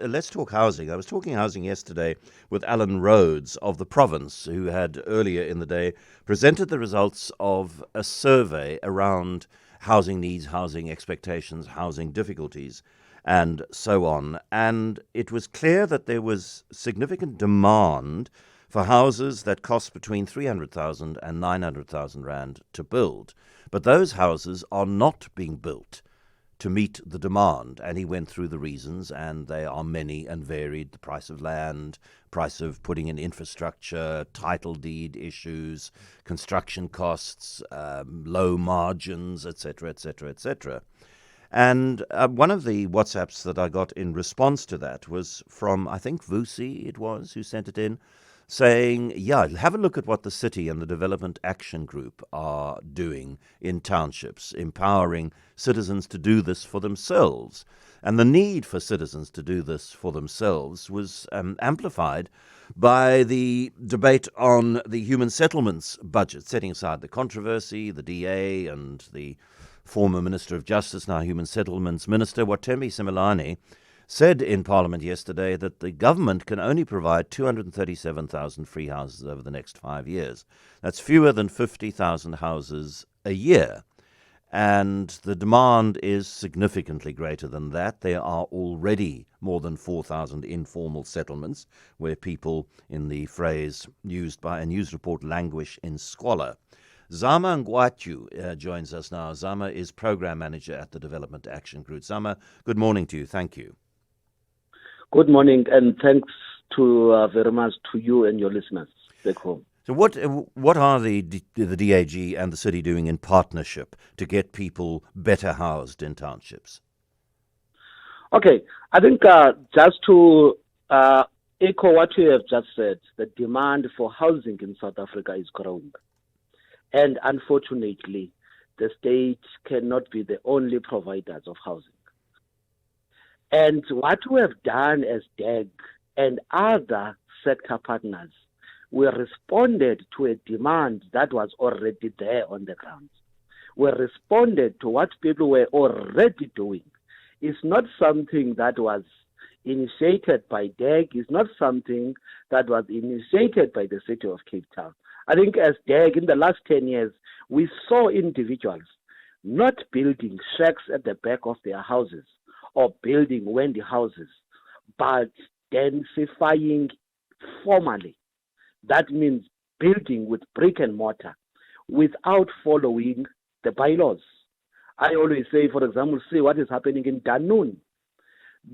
let's talk housing. I was talking housing yesterday with Alan Rhodes of the province, who had earlier in the day presented the results of a survey around housing needs, housing expectations, housing difficulties, and so on. And it was clear that there was significant demand for houses that cost between 300,000 and 900,000 rand to build. But those houses are not being built to meet the demand. And he went through the reasons, and they are many and varied: the price of land, price of putting in infrastructure, title deed issues, construction costs, low margins, etc., etc., etc. And one of the WhatsApps that I got in response to that was from, I think, Vusi it was, who sent it in, saying, yeah, have a look at what the city and the Development Action Group are doing in townships, empowering citizens to do this for themselves. And the need for citizens to do this for themselves was amplified by the debate on the human settlements budget, setting aside the controversy, the DA and the former Minister of Justice, now Human Settlements Minister, Watembi Simelane, said in Parliament yesterday that the government can only provide 237,000 free houses over the next 5 years. That's fewer than 50,000 houses a year. And the demand is significantly greater than that. There are already more than 4,000 informal settlements where people, in the phrase used by a news report, languish in squalor. Zama Mgwatyu joins us now. Zama is Program Manager at the Development Action Group. Zama, good morning to you. Thank you. Good morning, and thanks very much to you and your listeners back home. So what are the DAG and the city doing in partnership to get people better housed in townships? Okay, I think just to echo what you have just said, the demand for housing in South Africa is growing. And unfortunately, the state cannot be the only providers of housing. And what we have done as DAG and other sector partners, we responded to a demand that was already there on the ground. We responded to what people were already doing. It's not something that was initiated by DAG. It's not something that was initiated by the city of Cape Town. I think as DAG in the last 10 years, we saw individuals not building shacks at the back of their houses or building Wendy houses, but densifying formally. That means building with brick and mortar without following the bylaws. I always say, for example, see what is happening in Danun.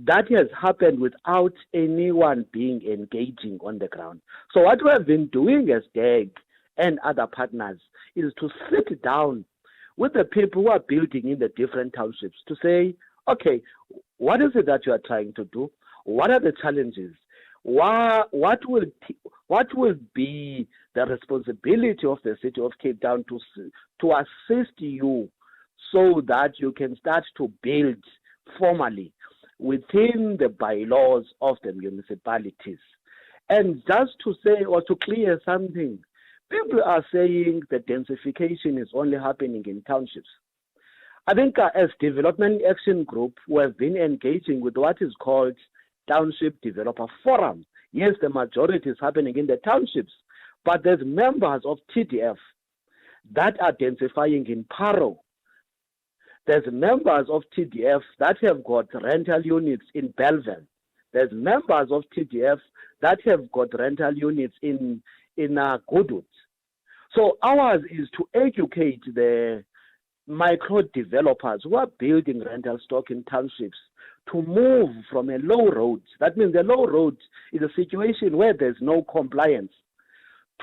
That has happened without anyone being engaging on the ground. So what we have been doing as DAG and other partners is to sit down with the people who are building in the different townships to say, okay, what is it that you are trying to do? What are the challenges? What will be the responsibility of the city of Cape Town to assist you so that you can start to build formally within the bylaws of the municipalities? And just to say or to clear something, people are saying the densification is only happening in townships. I think as Development Action Group, we have been engaging with what is called Township Developer Forum. Yes, the majority is happening in the townships, but there's members of TDF that are densifying in Paro. There's members of TDF that have got rental units in Bellville. There's members of TDF that have got rental units in Goodwood. So ours is to educate the micro developers who are building rental stock in townships to move from a low road. That means the low road is a situation where there's no compliance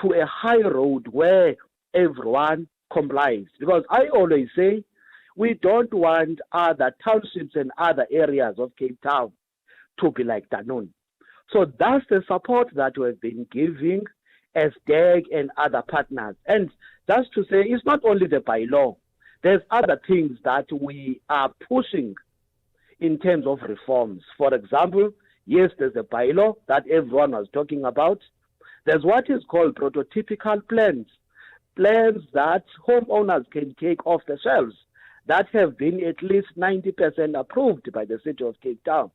to a high road where everyone complies. Because I always say we don't want other townships and other areas of Cape Town to be like Danone. So that's the support that we've been giving as DAG and other partners. And just to say, it's not only the bylaw. There's other things that we are pushing in terms of reforms. For example, yes, there's a bylaw that everyone was talking about. There's what is called prototypical plans that homeowners can take off the shelves that have been at least 90% approved by the city of Cape Town.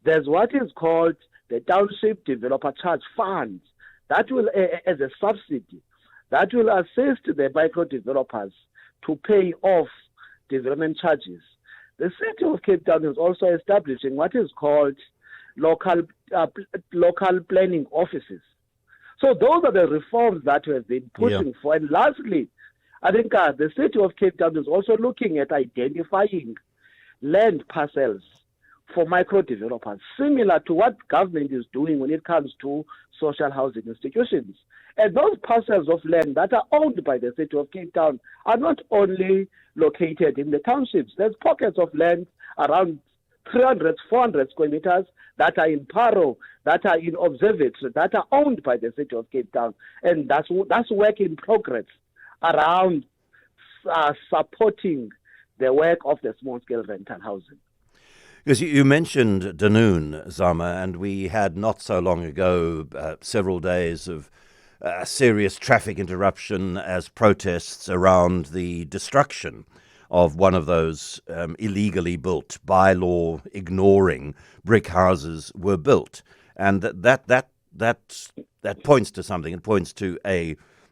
There's what is called the Township Developer Charge Fund that will, as a subsidy, that will assist the micro developers to pay off development charges. The City of Cape Town is also establishing what is called local planning offices. So those are the reforms that we have been pushing for. And lastly, I think the City of Cape Town is also looking at identifying land parcels for micro developers, similar to what government is doing when it comes to social housing institutions. And those parcels of land that are owned by the City of Cape Town are not only located in the townships. There's pockets of land around 300, 400 square meters that are in Paro, that are in Observatory, that are owned by the City of Cape Town. And that's work in progress around supporting the work of the small-scale rental housing. Because you mentioned Dunoon, Zama, and we had not so long ago several days of serious traffic interruption as protests around the destruction of one of those illegally built, by law ignoring brick houses were built. And that points to something. It points to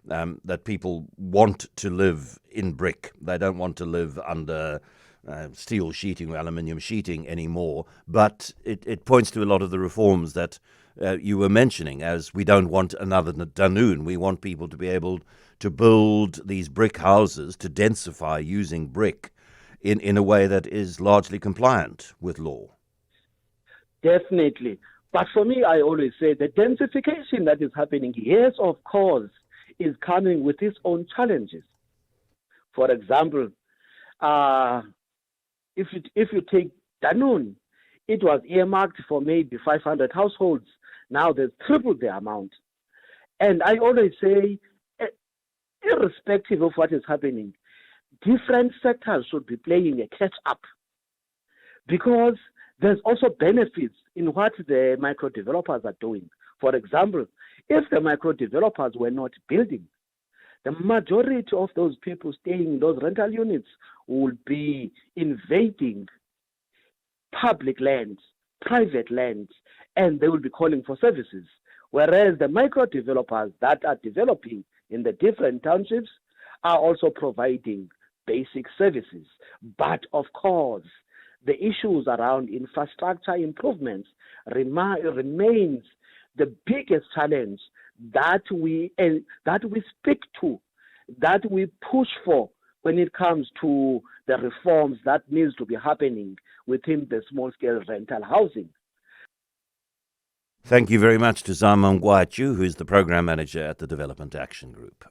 that people want to live in brick. They don't want to live under steel sheeting or aluminium sheeting anymore. But it points to a lot of the reforms that you were mentioning, as we don't want another Dunoon. We want people to be able to build these brick houses, to densify using brick in a way that is largely compliant with law. Definitely. But for me, I always say the densification that is happening, yes, of course, is coming with its own challenges. For example, if you take Dunoon, it was earmarked for maybe 500 households. Now there's triple the amount. And I always say, irrespective of what is happening, different sectors should be playing a catch-up, because there's also benefits in what the micro developers are doing. For example, if the micro developers were not building, the majority of those people staying in those rental units would be invading public lands, private lands, and they will be calling for services. Whereas the micro developers that are developing in the different townships are also providing basic services. But of course, the issues around infrastructure improvements remains the biggest challenge that we speak to, that we push for when it comes to the reforms that needs to be happening within the small-scale rental housing. Thank you very much to Zama Mgwatyu, who is the Program Manager at the Development Action Group.